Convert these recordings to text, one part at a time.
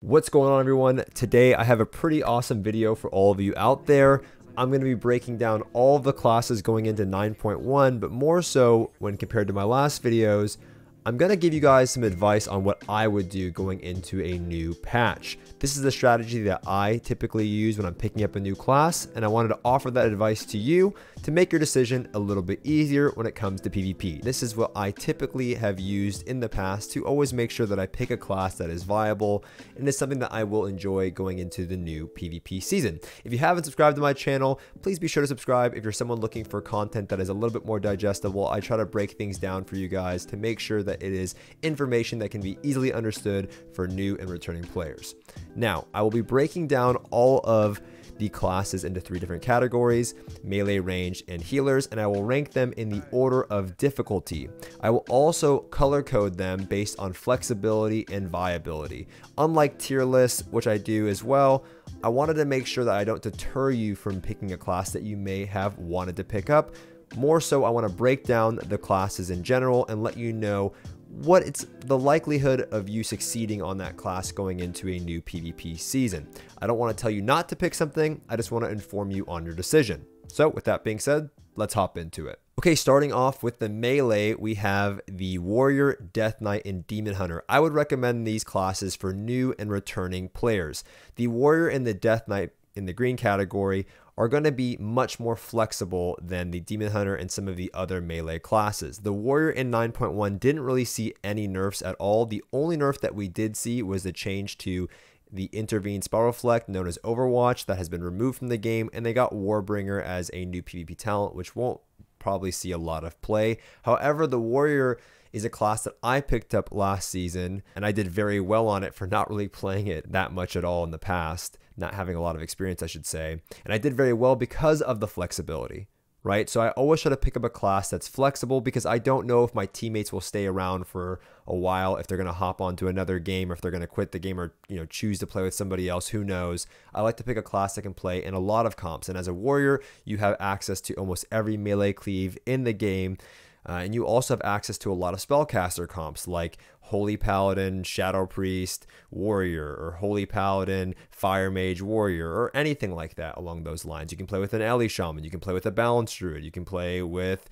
What's going on, everyone? Today I have a pretty awesome video for all of you out there. I'm going to be breaking down all of the classes going into 9.1, but more so when compared to my last videos, I'm going to give you guys some advice on what I would do going into a new patch. This is the strategy that I typically use when I'm picking up a new class, and I wanted to offer that advice to you to make your decision a little bit easier when it comes to PvP. This is what I typically have used in the past to always make sure that I pick a class that is viable and is something that I will enjoy going into the new PvP season. If you haven't subscribed to my channel, please be sure to subscribe. If you're someone looking for content that is a little bit more digestible, I try to break things down for you guys to make sure that it is information that can be easily understood for new and returning players. Now, I will be breaking down all of the classes into 3 different categories: melee, range, and healers, and I will rank them in the order of difficulty. I will also color code them based on flexibility and viability. Unlike tier lists, which I do as well, I wanted to make sure that I don't deter you from picking a class that you may have wanted to pick up. More so, I want to break down the classes in general and let you know what it's the likelihood of you succeeding on that class going into a new PvP season. I don't want to tell you not to pick something, I just want to inform you on your decision. So with that being said, let's hop into it. Okay, starting off with the melee, we have the Warrior, Death Knight, and Demon Hunter. I would recommend these classes for new and returning players. The Warrior and the Death Knight in the green category are going to be much more flexible than the Demon Hunter and some of the other melee classes. The Warrior in 9.1 didn't really see any nerfs at all. The only nerf that we did see was the change to the intervened spell reflect known as Overwatch that has been removed from the game, and they got Warbringer as a new PvP talent, which won't probably see a lot of play. However, the Warrior is a class that I picked up last season, and I did very well on it for not really playing it that much at all in the past, not having a lot of experience, I should say. And I did very well because of the flexibility, right? So I always try to pick up a class that's flexible because I don't know if my teammates will stay around for a while, if they're going to hop onto another game, or if they're going to quit the game or choose to play with somebody else. Who knows? I like to pick a class that can play in a lot of comps. And as a warrior, you have access to almost every melee cleave in the game. And you also have access to a lot of spellcaster comps like Holy Paladin, Shadow Priest, Warrior, or Holy Paladin, Fire Mage, Warrior, or anything like that along those lines. You can play with an Ellie Shaman, you can play with a Balanced Druid, you can play with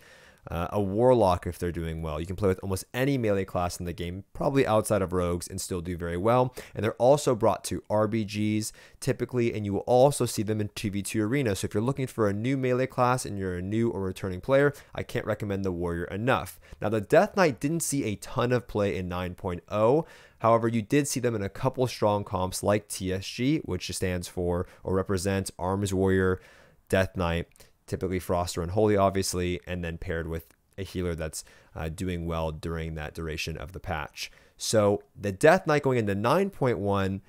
a Warlock if they're doing well. You can play with almost any melee class in the game, probably outside of rogues, and still do very well. And they're also brought to RBGs typically, and you will also see them in 2v2 arena. So if you're looking for a new melee class and you're a new or returning player, I can't recommend the Warrior enough. Now, the Death Knight didn't see a ton of play in 9.0. However, you did see them in a couple strong comps like TSG, which stands for or represents Arms Warrior, Death Knight, typically Froster and Holy, obviously, and then paired with a healer that's doing well during that duration of the patch. So the Death Knight going into 9.1,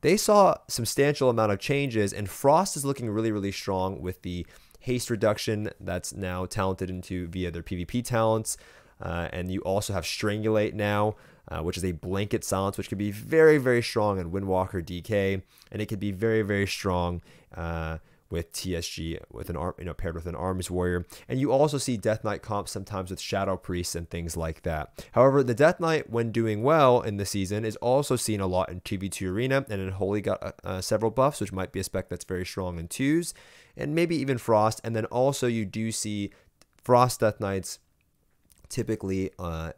they saw a substantial amount of changes, and Frost is looking really, really strong with the haste reduction that's now talented into via their PvP talents. And you also have Strangulate now, which is a blanket silence, which can be very, very strong in Windwalker DK, and it can be very, very strong with TSG, with an paired with an Arms Warrior. And you also see Death Knight comps sometimes with Shadow Priests and things like that. However, the Death Knight, when doing well in the season, is also seen a lot in 2v2 arena, and in Holy got several buffs, which might be a spec that's very strong in 2s, and maybe even Frost. And then also you do see Frost Death Knights typically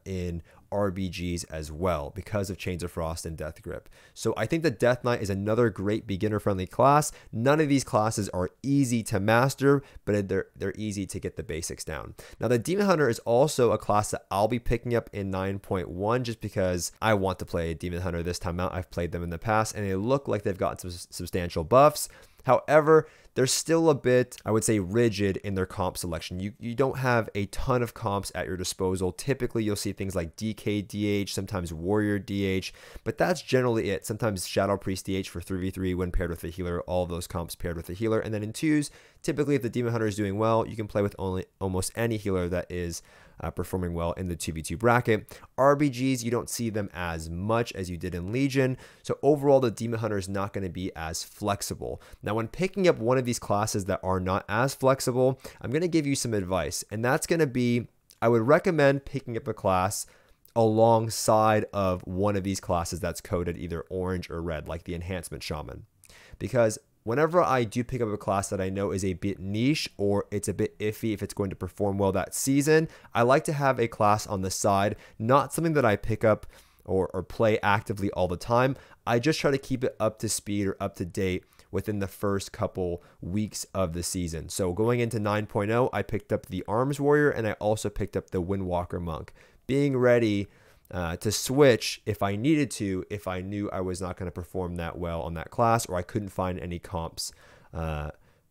in RBGs as well because of Chains of Frost and Death Grip. So I think the Death Knight is another great beginner-friendly class. None of these classes are easy to master, but they're easy to get the basics down. Now, the Demon Hunter is also a class that I'll be picking up in 9.1 just because I want to play a Demon Hunter this time out. I've played them in the past, and they look like they've gotten some substantial buffs. However, they're still a bit, I would say, rigid in their comp selection. You don't have a ton of comps at your disposal. Typically, you'll see things like DK DH, sometimes Warrior DH, but that's generally it. Sometimes Shadow Priest DH for 3v3 when paired with a healer, all of those comps paired with a healer. And then in 2s, typically if the Demon Hunter is doing well, you can play with almost any healer that is performing well in the 2v2 bracket. RBGs, you don't see them as much as you did in Legion. So overall, the Demon Hunter is not going to be as flexible. Now, when picking up one of these classes that are not as flexible, I'm going to give you some advice. And that's going to be, I would recommend picking up a class alongside of one of these classes that's coded either orange or red, like the Enhancement Shaman. Because whenever I do pick up a class that I know is a bit niche or it's a bit iffy if it's going to perform well that season, I like to have a class on the side, not something that I pick up or play actively all the time. I just try to keep it up to speed or up to date within the first couple weeks of the season. So going into 9.0, I picked up the Arms Warrior and I also picked up the Windwalker Monk, being ready to switch if I needed to, if I knew I was not going to perform that well on that class or I couldn't find any comps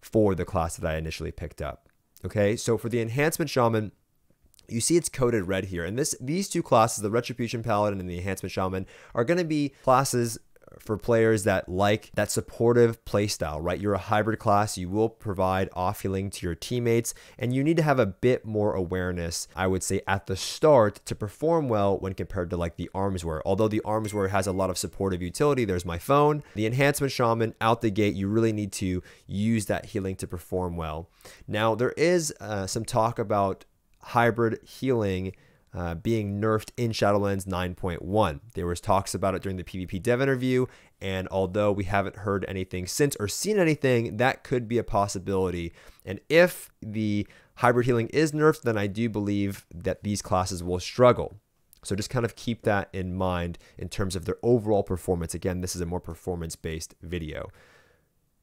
for the class that I initially picked up. Okay, so for the Enhancement Shaman, you see it's coded red here. And these two classes, the Retribution Paladin and the Enhancement Shaman, are going to be classes for players that like that supportive playstyle, right? You're a hybrid class. You will provide off healing to your teammates, and you need to have a bit more awareness, I would say, at the start to perform well when compared to like the Arms Warrior. Although the Arms Warrior has a lot of supportive utility, there's my phone. The Enhancement Shaman, out the gate, you really need to use that healing to perform well. Now, there is some talk about hybrid healing being nerfed in Shadowlands 9.1. There was talks about it during the PvP dev interview, and although we haven't heard anything since or seen anything, that could be a possibility. And if the hybrid healing is nerfed, then I do believe that these classes will struggle. So just kind of keep that in mind in terms of their overall performance. Again, this is a more performance-based video.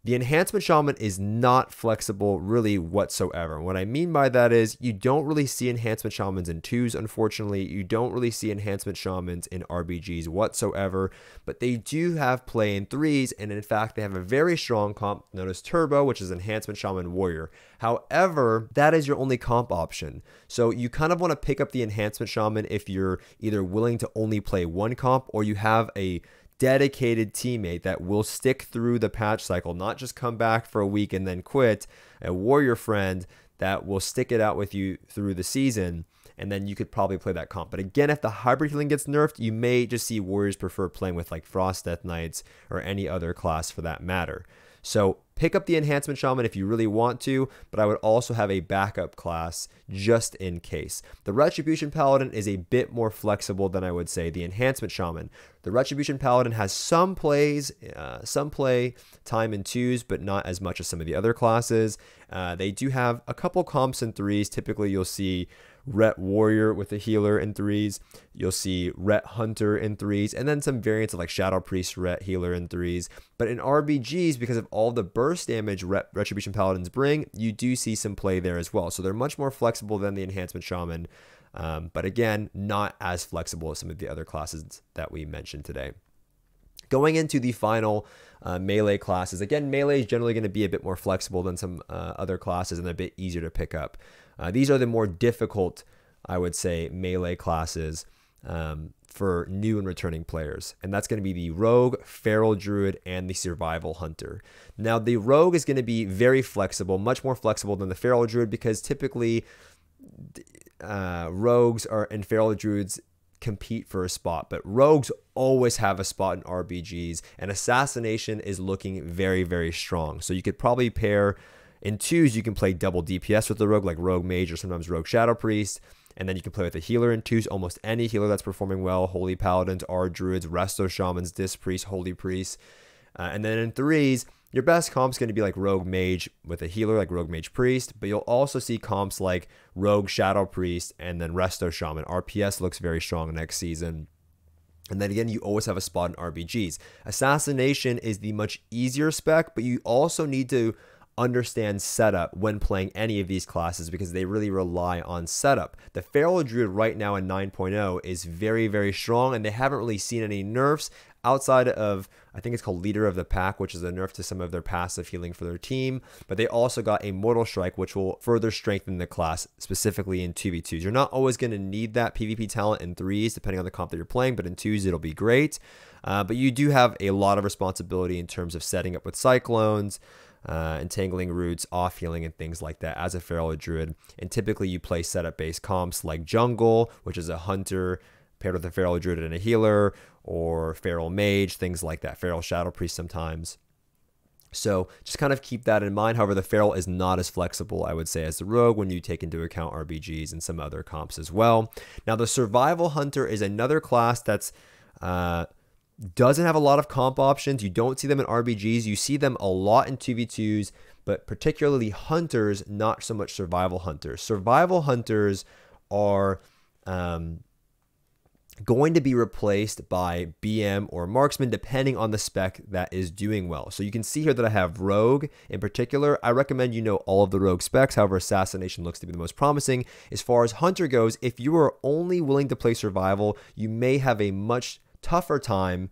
The Enhancement Shaman is not flexible really whatsoever. What I mean by that is you don't really see Enhancement Shamans in 2s, unfortunately. You don't really see Enhancement Shamans in RBGs whatsoever, but they do have play in 3s, and in fact, they have a very strong comp known as Turbo, which is Enhancement Shaman Warrior. However, that is your only comp option. So you kind of want to pick up the Enhancement Shaman if you're either willing to only play one comp or you have a dedicated teammate that will stick through the patch cycle, not just come back for a week and then quit, a warrior friend that will stick it out with you through the season, and then you could probably play that comp. But again, if the hybrid healing gets nerfed, you may just see warriors prefer playing with like Frost Death Knights or any other class for that matter. So pick up the Enhancement Shaman if you really want to, but I would also have a backup class just in case. The Retribution Paladin is a bit more flexible than I would say the Enhancement Shaman. The Retribution Paladin has some play time in 2s, but not as much as some of the other classes. They do have a couple comps in 3s. Typically, you'll see Ret Warrior with a healer in 3s. You'll see Ret Hunter in 3s, and then some variants of like Shadow Priest Ret Healer in 3s. But in RBGs, because of all the burst damage Retribution Paladins bring, you do see some play there as well. So they're much more flexible than the Enhancement Shaman, but again, not as flexible as some of the other classes that we mentioned today. Going into the final melee classes, again, melee is generally going to be a bit more flexible than some other classes and a bit easier to pick up. These are the more difficult, I would say, melee classes for new and returning players. And that's going to be the Rogue, Feral Druid, and the Survival Hunter. Now, the Rogue is going to be very flexible, much more flexible than the Feral Druid, because typically Rogues and Feral Druids compete for a spot, but Rogues always have a spot in RBGs, and Assassination is looking very, very strong. So you could probably pair in 2s, you can play double DPS with the Rogue, like Rogue Mage or sometimes Rogue Shadow Priest, and then you can play with a healer in 2s, almost any healer that's performing well, Holy Paladins, Druids, Resto Shamans, Disc Priests, Holy Priests. And then in 3s, your best comp's going to be like Rogue Mage with a healer like Rogue Mage Priest, but you'll also see comps like Rogue Shadow Priest and then Resto Shaman. RPS looks very strong next season. And then again, you always have a spot in RBGs. Assassination is the much easier spec, but you also need to understand setup when playing any of these classes because they really rely on setup. The Feral Druid right now in 9.0 is very, very strong, and they haven't really seen any nerfs outside of, I think it's called Leader of the Pack, which is a nerf to some of their passive healing for their team. But they also got a Mortal Strike, which will further strengthen the class, specifically in 2v2s. You're not always going to need that PvP talent in 3s, depending on the comp that you're playing, but in 2s, it'll be great. But you do have a lot of responsibility in terms of setting up with Cyclones, entangling roots, off healing, and things like that as a Feral Druid. And typically you play setup based comps like Jungle, which is a hunter paired with a Feral Druid and a healer, or Feral Mage, things like that. Feral Shadow Priest sometimes. So just kind of keep that in mind. However, the Feral is not as flexible, I would say, as the Rogue when you take into account RBGs and some other comps as well. Now, the Survival Hunter is another class that's doesn't have a lot of comp options. You don't see them in RBGs. You see them a lot in 2v2s, but particularly Hunters, not so much Survival Hunters. Survival Hunters are going to be replaced by BM or Marksman depending on the spec that is doing well. So you can see here that I have Rogue in particular. I recommend you know all of the Rogue specs. However, Assassination looks to be the most promising. As far as Hunter goes, if you are only willing to play Survival, you may have a much tougher time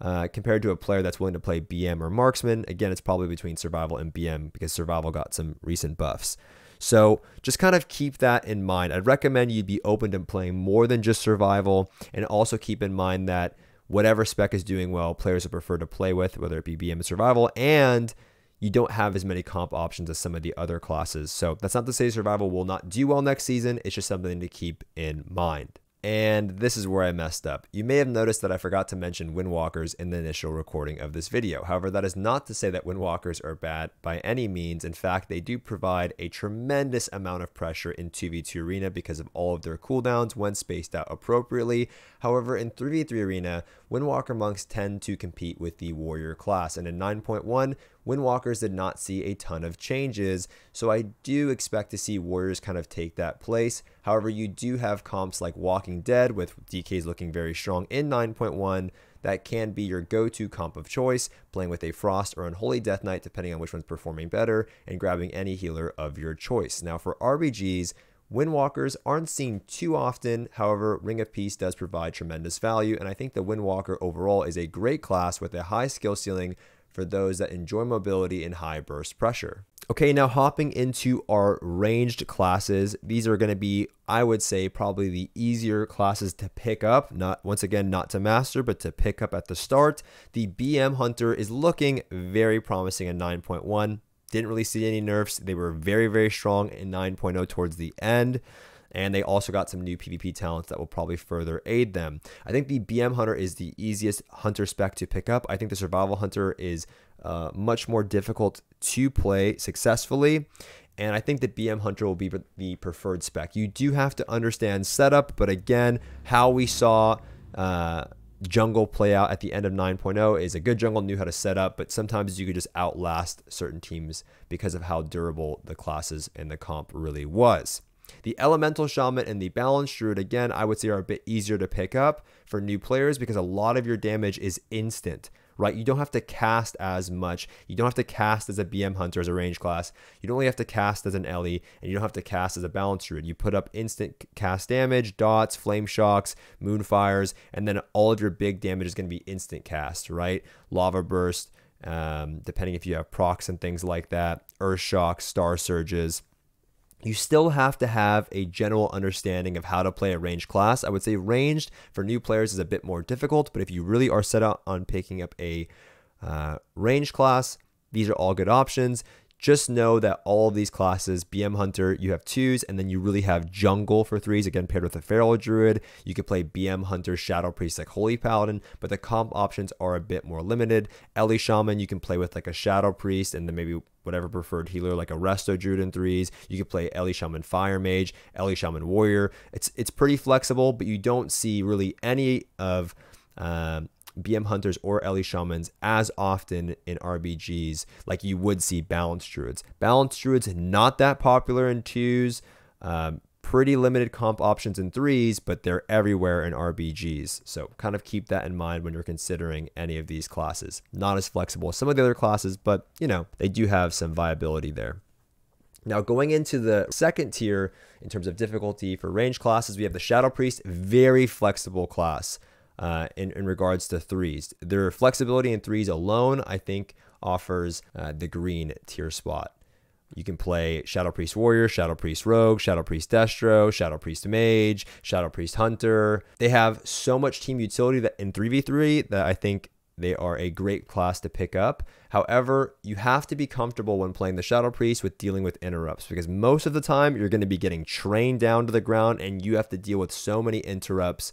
compared to a player that's willing to play BM or Marksman. Again, it's probably between Survival and BM because Survival got some recent buffs. So just kind of keep that in mind. I'd recommend you be open to playing more than just Survival, and also keep in mind that whatever spec is doing well, players would prefer to play with, whether it be BM and Survival, and you don't have as many comp options as some of the other classes. So that's not to say Survival will not do well next season. It's just something to keep in mind. And this is where I messed up. You may have noticed that I forgot to mention Windwalkers in the initial recording of this video. However, that is not to say that Windwalkers are bad by any means. In fact, they do provide a tremendous amount of pressure in 2v2 Arena because of all of their cooldowns when spaced out appropriately. However, in 3v3 Arena, Windwalker monks tend to compete with the warrior class, and in 9.1, Windwalkers did not see a ton of changes, so I do expect to see warriors kind of take that place. However, you do have comps like Walking Dead with DKs looking very strong in 9.1 that can be your go-to comp of choice, playing with a Frost or Unholy Death Knight depending on which one's performing better, and grabbing any healer of your choice. Now for RBGs, Windwalkers aren't seen too often. However, Ring of Peace does provide tremendous value, and I think the Windwalker overall is a great class with a high skill ceiling for those that enjoy mobility and high burst pressure. Okay, now hopping into our ranged classes. These are going to be, I would say, probably the easier classes to pick up. Once again, not to master, but to pick up at the start. The BM Hunter is looking very promising in 9.1. Didn't really see any nerfs. They were very, very strong in 9.0 towards the end. And they also got some new PvP talents that will probably further aid them. I think the BM Hunter is the easiest Hunter spec to pick up. I think the Survival Hunter is much more difficult to play successfully. And I think the BM Hunter will be the preferred spec. You do have to understand setup, but again, how we saw jungle play out at the end of 9.0 is a good jungle knew how to set up, but sometimes you could just outlast certain teams because of how durable the classes and the comp really was. The Elemental Shaman and the Balanced Druid, again, I would say are a bit easier to pick up for new players because a lot of your damage is instant, right? You don't have to cast as much. You don't have to cast as a BM Hunter as a range class. You don't only have to cast as an Ellie, and you don't have to cast as a Balanced Druid. You put up instant cast damage, dots, flame shocks, moonfires, and then all of your big damage is going to be instant cast, right? Lava Burst, depending if you have procs and things like that, Earth Shocks, Star Surges. You still have to have a general understanding of how to play a ranged class. I would say ranged for new players is a bit more difficult, but if you really are set out on picking up a ranged class, these are all good options. Just know that all of these classes, BM Hunter, you have 2s, and then you really have Jungle for 3s, again, paired with a Feral Druid. You could play BM Hunter, Shadow Priest, like Holy Paladin, but the comp options are a bit more limited. Ellie Shaman, you can play with like a Shadow Priest, and then maybe whatever preferred healer, like a Resto Druid in 3s. You could play Ellie Shaman Fire Mage, Ellie Shaman Warrior. It's pretty flexible, but you don't see really any of BM Hunters or Ellie Shamans as often in RBGs like you would see Balanced Druids. Balanced Druids not that popular in 2s, pretty limited comp options in 3s, but they're everywhere in RBGs. So kind of keep that in mind when you're considering any of these classes. Not as flexible as some of the other classes, but you know, they do have some viability there. Now going into the second tier in terms of difficulty for range classes, we have the Shadow Priest, very flexible class. In regards to 3s. Their flexibility in 3s alone, I think, offers the green tier spot. You can play Shadow Priest Warrior, Shadow Priest Rogue, Shadow Priest Destro, Shadow Priest Mage, Shadow Priest Hunter. They have so much team utility that in 3v3 that I think they are a great class to pick up. However, you have to be comfortable when playing the Shadow Priest with dealing with interrupts, because most of the time you're going to be getting trained down to the ground and you have to deal with so many interrupts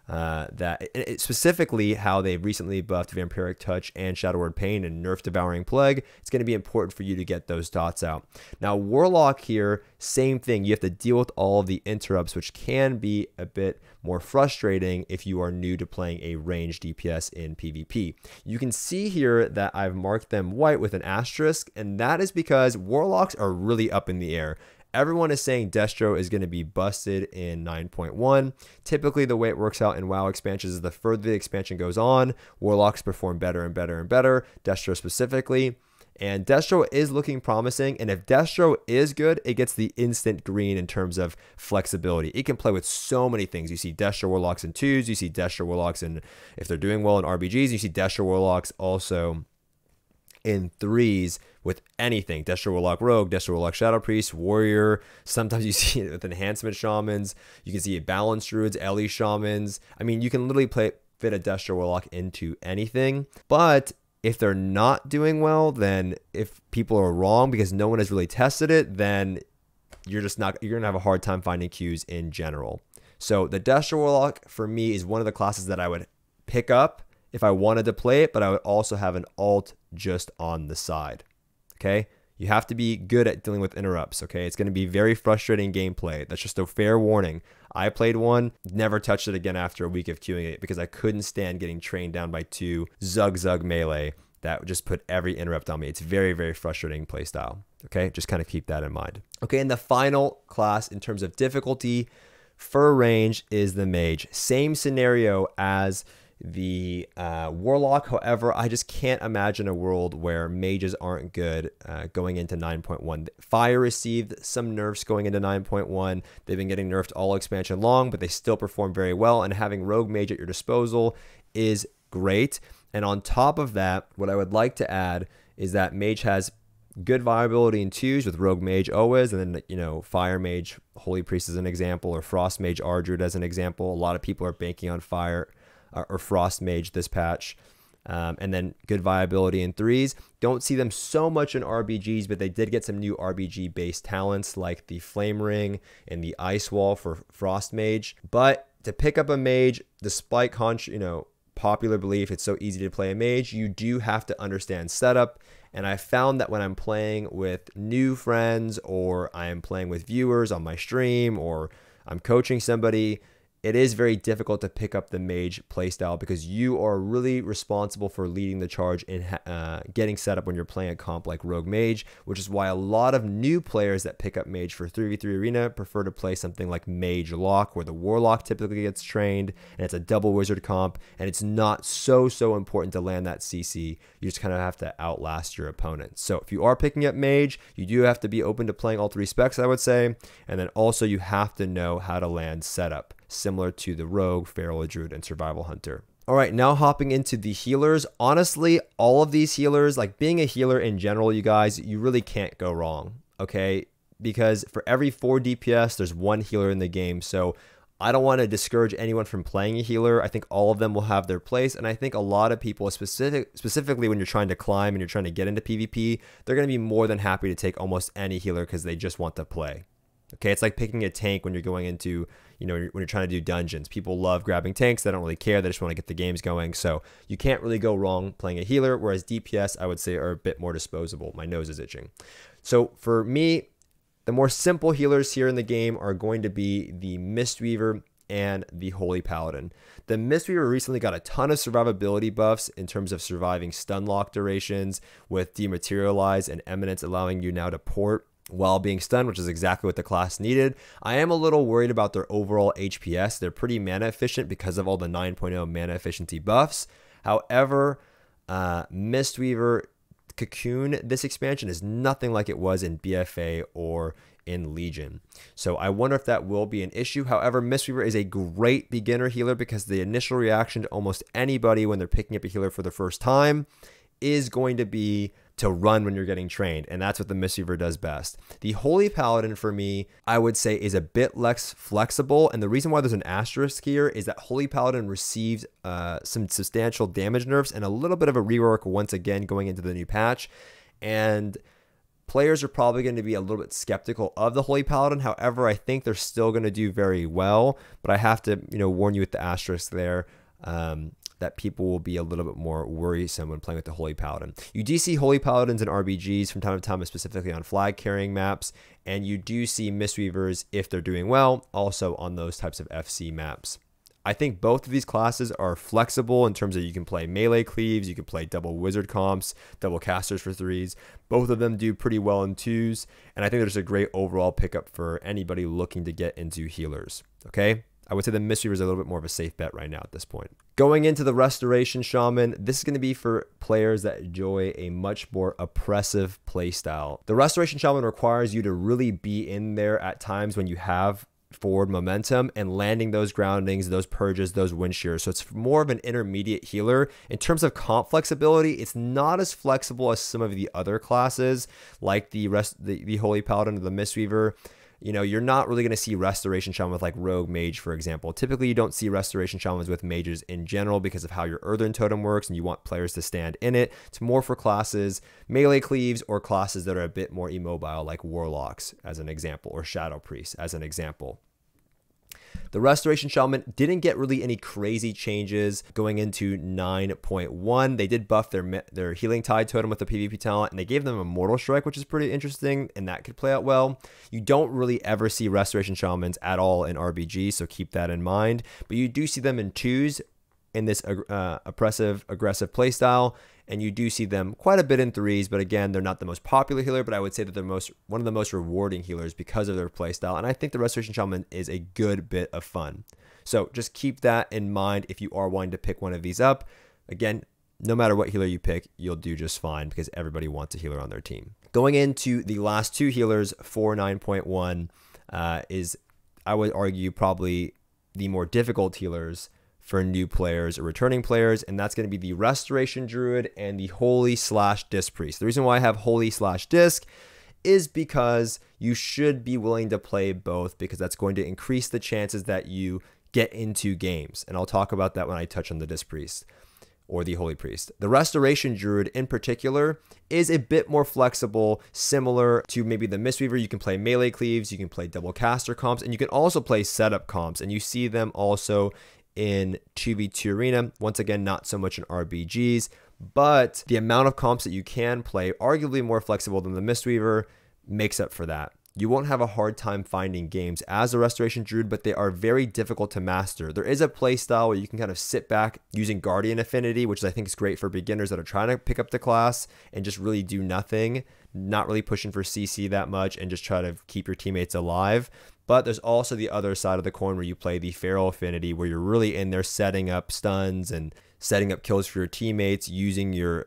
Specifically how they recently buffed Vampiric Touch and Shadow Word Pain and nerfed Devouring Plague. It's going to be important for you to get those dots out. Now, Warlock here, same thing. You have to deal with all of the interrupts, which can be a bit more frustrating if you are new to playing a ranged DPS in PvP. You can see here that I've marked them white with an asterisk, and that is because Warlocks are really up in the air. Everyone is saying Destro is going to be busted in 9.1. Typically, the way it works out in WoW expansions is the further the expansion goes on, Warlocks perform better and better and better, Destro specifically. And Destro is looking promising, and if Destro is good, it gets the instant green in terms of flexibility. It can play with so many things. You see Destro Warlocks in 2s, you see Destro Warlocks in, if they're doing well in RBGs, you see Destro Warlocks also in 3s with anything. Destro Warlock Rogue, Destro Warlock Shadow Priest, Warrior. Sometimes you see it with Enhancement Shamans. You can see it Balanced Druids, Ellie Shamans. I mean, you can literally fit a Destro Warlock into anything. But if they're not doing well, then if people are wrong because no one has really tested it, then you're going to have a hard time finding queues in general. So the Destro Warlock for me is one of the classes that I would pick up if I wanted to play it, but I would also have an alt just on the side. Okay, you have to be good at dealing with interrupts. Okay, it's going to be very frustrating gameplay. That's just a fair warning. I played one, never touched it again after a week of queuing it because I couldn't stand getting trained down by 2 Zug melee that would just put every interrupt on me. It's very, very frustrating playstyle. Okay, just kind of keep that in mind. Okay, and the final class in terms of difficulty for range is the Mage. Same scenario as the Warlock. However, I just can't imagine a world where mages aren't good going into 9.1. Fire received some nerfs going into 9.1. They've been getting nerfed all expansion long, but they still perform very well, and having Rogue Mage at your disposal is great. And on top of that, what I would like to add is that Mage has good viability in 2s with Rogue Mage always, and then, you know, Fire Mage, Holy Priest as an example, or Frost Mage Ardruid as an example. A lot of people are banking on Fire or Frost Mage this patch. And then good viability in 3s. Don't see them so much in RBGs, but they did get some new RBG-based talents like the Flame Ring and the Ice Wall for Frost Mage. But to pick up a Mage, despite popular belief it's so easy to play a Mage, you do have to understand setup. And I found that when I'm playing with new friends, or I am playing with viewers on my stream, or I'm coaching somebody, it is very difficult to pick up the Mage playstyle because you are really responsible for leading the charge in getting set up when you're playing a comp like Rogue Mage, which is why a lot of new players that pick up Mage for 3v3 Arena prefer to play something like Mage Lock, where the Warlock typically gets trained, and it's a double wizard comp, and it's not so important to land that CC. You just kind of have to outlast your opponent. So if you are picking up Mage, you do have to be open to playing all 3 specs, I would say, and then also you have to know how to land setup, similar to the Rogue, Feral Druid, and Survival Hunter. All right, now hopping into the healers. Honestly, all of these healers, like being a healer in general, you guys, you really can't go wrong, okay? Because for every 4 DPS, there's 1 healer in the game. So I don't want to discourage anyone from playing a healer. I think all of them will have their place. And I think a lot of people, specifically when you're trying to climb and you're trying to get into PvP, they're going to be more than happy to take almost any healer because they just want to play. Okay, it's like picking a tank when you're going into, when you're trying to do dungeons. People love grabbing tanks. They don't really care. They just want to get the games going. So you can't really go wrong playing a healer, whereas DPS, I would say, are a bit more disposable. My nose is itching. So for me, the more simple healers here in the game are going to be the Mistweaver and the Holy Paladin. The Mistweaver recently got a ton of survivability buffs in terms of surviving stun lock durations with Dematerialize and Eminence, allowing you now to port while being stunned, which is exactly what the class needed. I am a little worried about their overall HPS. They're pretty mana efficient because of all the 9.0 mana efficiency buffs. However, Mistweaver Cocoon, this expansion, is nothing like it was in BFA or in Legion. So I wonder if that will be an issue. However, Mistweaver is a great beginner healer because the initial reaction to almost anybody when they're picking up a healer for the first time is going to be to run when you're getting trained, and that's what the Mistweaver does best. The Holy Paladin, for me, I would say is a bit less flexible, and the reason why there's an asterisk here is that Holy Paladin received some substantial damage nerfs and a little bit of a rework once again going into the new patch, and players are probably going to be a little bit skeptical of the Holy Paladin. However, I think they're still going to do very well, but I have to, warn you with the asterisk there, that people will be a little bit more worrisome when playing with the Holy Paladin. You do see Holy Paladins in RBGs from time to time, specifically on flag carrying maps, and you do see Mistweavers, if they're doing well, also on those types of FC maps. I think both of these classes are flexible in terms of you can play melee cleaves, you can play double wizard comps, double casters for 3s. Both of them do pretty well in 2s, and I think there's a great overall pickup for anybody looking to get into healers, okay? I would say the Mistweaver is a little bit more of a safe bet right now at this point. Going into the Restoration Shaman, this is going to be for players that enjoy a much more oppressive playstyle. The Restoration Shaman requires you to really be in there at times when you have forward momentum and landing those groundings, those purges, those wind shears. So it's more of an intermediate healer. In terms of comp flexibility, it's not as flexible as some of the other classes, like the Holy Paladin or the Mistweaver. You're not really going to see Restoration Shaman with like Rogue Mage, for example. Typically, you don't see Restoration Shamans with mages in general because of how your Earthen Totem works and you want players to stand in it. It's more for classes, melee cleaves, or classes that are a bit more immobile, like Warlocks, as an example, or Shadow Priests, as an example. The Restoration Shaman didn't get really any crazy changes going into 9.1. They did buff their Healing Tide totem with the PvP talent, and they gave them a Mortal Strike, which is pretty interesting, and that could play out well. You don't really ever see Restoration Shamans at all in RBG, so keep that in mind. But you do see them in 2s in this oppressive, aggressive playstyle, and you do see them quite a bit in 3s, but again, they're not the most popular healer, but I would say that they're one of the most rewarding healers because of their playstyle, and I think the Restoration Shaman is a good bit of fun. So just keep that in mind if you are wanting to pick one of these up. Again, no matter what healer you pick, you'll do just fine because everybody wants a healer on their team. Going into the last 2 healers for 9.1 is, I would argue, probably the more difficult healers for new players or returning players, and that's going to be the Restoration Druid and the Holy/Disc Priest. The reason why I have Holy/Disc is because you should be willing to play both, because that's going to increase the chances that you get into games, and I'll talk about that when I touch on the Disc Priest or the Holy Priest. The Restoration Druid in particular is a bit more flexible, similar to maybe the Mistweaver. You can play melee cleaves, you can play double caster comps, and you can also play setup comps, and you see them also in 2v2 arena. Once again, not so much in RBGs, but the amount of comps that you can play, arguably more flexible than the Mistweaver, makes up for that. You won't have a hard time finding games as a Restoration Druid, but they are very difficult to master. There is a play style where you can kind of sit back using Guardian Affinity, which I think is great for beginners that are trying to pick up the class and just really do nothing, not really pushing for CC that much, and just try to keep your teammates alive. But there's also the other side of the coin where you play the Feral Affinity, where you're really in there setting up stuns and setting up kills for your teammates, using your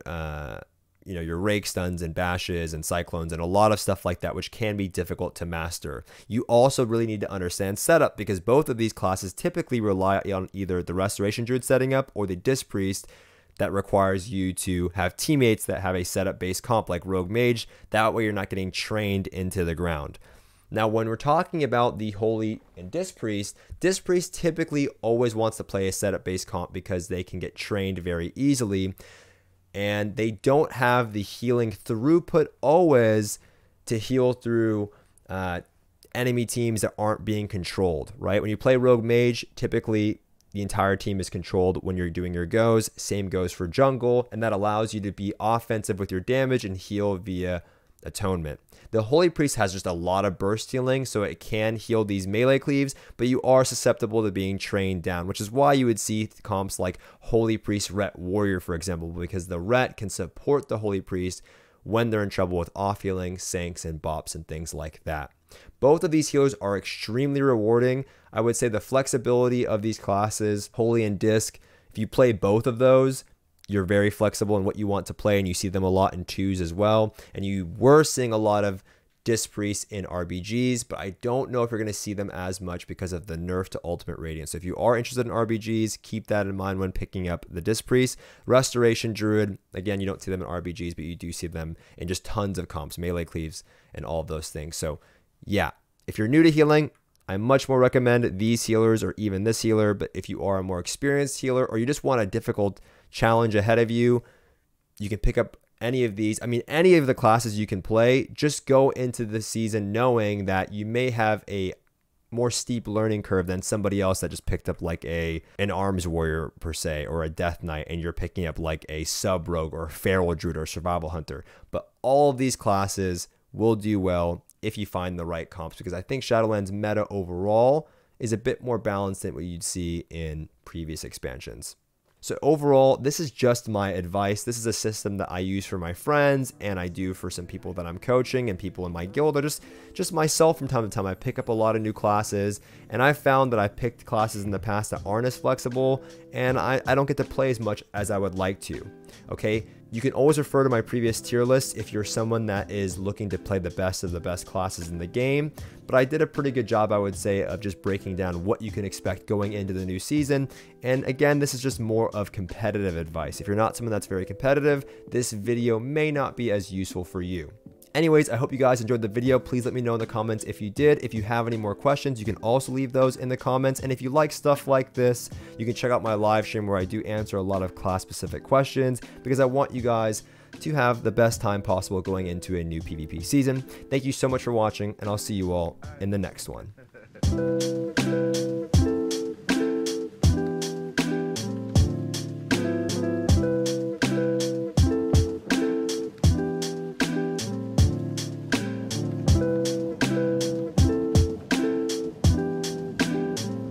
your rake stuns and bashes and cyclones and a lot of stuff like that, which can be difficult to master. You also really need to understand setup, because both of these classes typically rely on either the Restoration Druid setting up or the Disc Priest, that requires you to have teammates that have a setup based comp like Rogue Mage. That way you're not getting trained into the ground. Now, when we're talking about the Holy and Disc Priest typically always wants to play a setup based comp because they can get trained very easily, and they don't have the healing throughput always to heal through enemy teams that aren't being controlled, right? When you play Rogue Mage, typically the entire team is controlled when you're doing your goes. Same goes for jungle, and that allows you to be offensive with your damage and heal via atonement. The Holy Priest has just a lot of burst healing, so it can heal these melee cleaves, but you are susceptible to being trained down, which is why you would see comps like Holy Priest Ret Warrior, for example, because the Ret can support the Holy Priest when they're in trouble with off healing, Sanks, and Bops, and things like that. Both of these healers are extremely rewarding. I would say the flexibility of these classes, Holy and Disc, if you play both of those, you're very flexible in what you want to play, and you see them a lot in 2s as well. And you were seeing a lot of Disc Priests in RBGs, but I don't know if you're going to see them as much because of the nerf to Ultimate Radiance. So if you are interested in RBGs, keep that in mind when picking up the Disc Priest. Restoration Druid, again, you don't see them in RBGs, but you do see them in just tons of comps, melee cleaves, and all of those things. So yeah, if you're new to healing, I much more recommend these healers or even this healer. But if you are a more experienced healer, or you just want a difficult challenge ahead of you, you can pick up any of these, I mean, any of the classes you can play, just go into the season knowing that you may have a more steep learning curve than somebody else that just picked up like an arms warrior per se, or a death knight, and you're picking up like a sub rogue or a feral druid or survival hunter. But all of these classes will do well if you find the right comps, because I think Shadowlands meta overall is a bit more balanced than what you'd see in previous expansions. So overall, this is just my advice. This is a system that I use for my friends, and I do for some people that I'm coaching and people in my guild, or just myself from time to time. I pick up a lot of new classes, and I've found that I picked classes in the past that aren't as flexible, and I don't get to play as much as I would like to. Okay, you can always refer to my previous tier list if you're someone that is looking to play the best of the best classes in the game, but I did a pretty good job, I would say, of just breaking down what you can expect going into the new season. And again, this is just more of competitive advice. If you're not someone that's very competitive, this video may not be as useful for you. Anyways, I hope you guys enjoyed the video. Please let me know in the comments if you did. If you have any more questions, you can also leave those in the comments. And if you like stuff like this, you can check out my live stream where I do answer a lot of class-specific questions, because I want you guys to have the best time possible going into a new PvP season. Thank you so much for watching, and I'll see you all in the next one.